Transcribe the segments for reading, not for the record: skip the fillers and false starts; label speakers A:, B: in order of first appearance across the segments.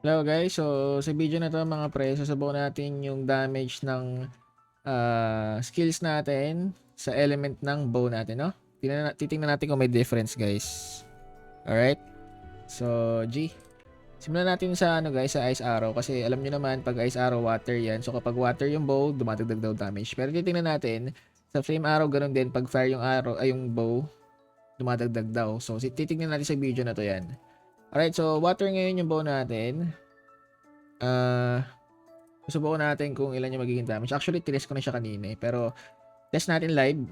A: Hello guys, so sa video na to mga pre, susubukan natin yung damage ng skills natin sa element ng bow natin, no? Titingnan natin kung may difference guys. Alright, so G. Simulan natin sa guys, sa ice arrow kasi alam nyo naman pag ice arrow water yan. So kapag water yung bow, dumadagdag daw damage. Pero titingnan natin sa flame arrow ganun din, pag fire yung arrow ay yung bow, dumadagdag daw. So titingnan natin sa video na to yan. Alright, so water ngayon yung bow natin. Susubukan natin kung ilan yung magiging damage. Actually, tinest ko na siya kanina eh. Pero, test natin live.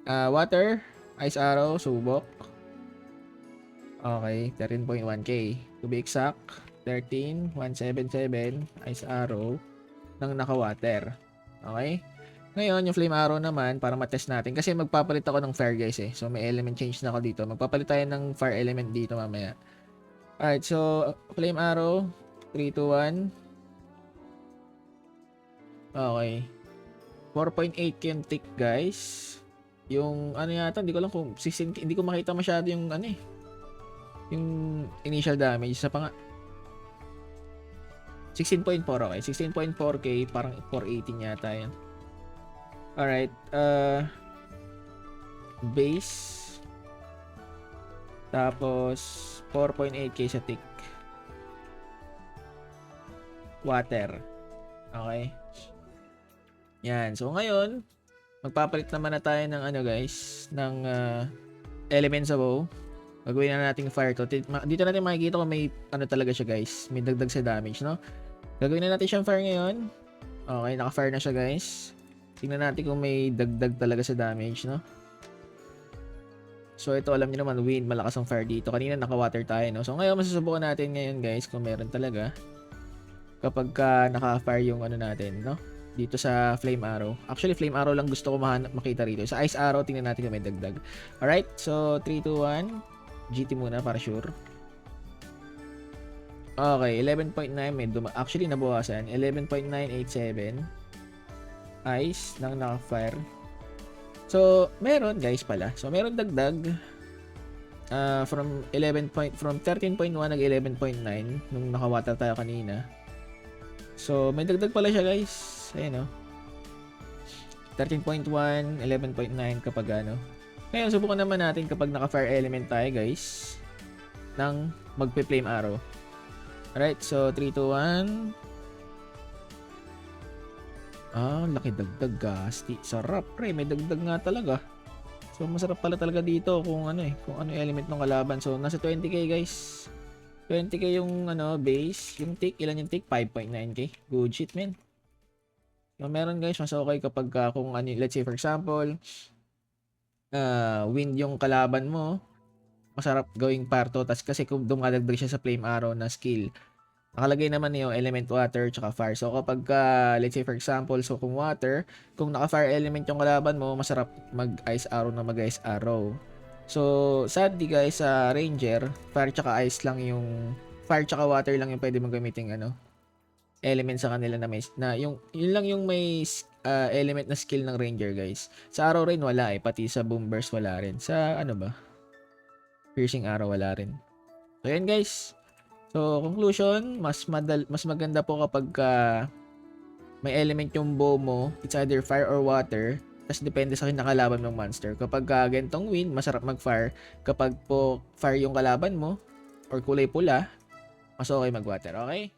A: Water, ice arrow, subok. Okay, 13.1k. To be exact, 13.177 ice arrow ng naka-water. Okay? Ngayon, yung flame arrow naman, para matest natin. Kasi magpapalit ako ng fire guys eh. So, may element change na ako dito. Magpapalit tayo ng fire element dito mamaya. Alright, so, flame arrow, 3, 2, 1. Okay. 4.8 yung tick, guys. Yung ano yata, hindi ko lang kung 16, hindi ko makita masyado yung ano eh. Yung initial damage sa panga 16.4, okay. 16.4k, parang 418 yata yan. Alright, base. Tapos 4.8k sa tick. Water. Okay. Yan. So, ngayon, magpapalit naman na tayo ng ano guys, ng element sa bow. Gagawin na natin fire to. Dito natin makikita kung may ano talaga siya guys. May dagdag sa damage, no? Gagawin na natin siyang fire ngayon. Okay, naka-fire na siya guys. Tingnan natin kung may dagdag talaga sa damage, no? So, ito alam niyo naman, wind, malakas ang fire dito. Kanina naka-water tayo, no? So, ngayon, masusubukan natin ngayon guys kung meron talaga. Kapag naka-fire yung ano natin, no? Dito sa flame arrow. Actually, flame arrow lang gusto ko makita rito. Sa ice arrow, tingnan natin kung may dagdag. Alright, so 3, 2, 1. GT muna para sure. Okay, 11.9 may actually nabawasan. 11.987 ice nang naka-fire. So, meron guys pala. So, meron dagdag from 13.1 nag 11.9 nung naka-water tayo kanina. So, may dagdag pala siya guys. Ayan o. 13.1, 11.9 kapag ano. Ngayon, subukan naman natin kapag naka-fire element tayo guys. Nang magpe-flame arrow. Alright, so 3, 2, 1. Laki dagdag gasti. Sarap pre, may dagdag nga talaga. So, masarap pala talaga dito kung ano kung ano yung element ng kalaban. So, nasa 20k guys. 20k yung ano, base. Yung tick, ilan yung tick? 5.9k. Good shit, man. So, meron guys, mas okay kapag kung ano, let's say for example, wind yung kalaban mo, masarap gawing parto. Tas kasi kung dumadagdag siya sa flame arrow na skill, nakalagay naman yung element water tsaka fire. So, kapag let's say for example, so kung water, kung naka-fire element yung kalaban mo, masarap mag-ice arrow na mag-ice arrow. So, sadly guys, sa ranger, fire tsaka ice lang yung, fire tsaka water lang yung pwede mong gamitin ano, element sa kanila na may, yun lang yung may element na skill ng ranger guys. Sa arrow rain wala pati sa boom burst wala rin. Sa ano ba? Piercing arrow wala rin. So, yan guys. So, conclusion, mas maganda po kapag may element yung bow mo, it's either fire or water. Tapos depende sa kinakalaban ng monster. Kapag gantong wind, masarap mag-fire. Kapag po fire yung kalaban mo, or kulay pula, mas okay mag-water, okay?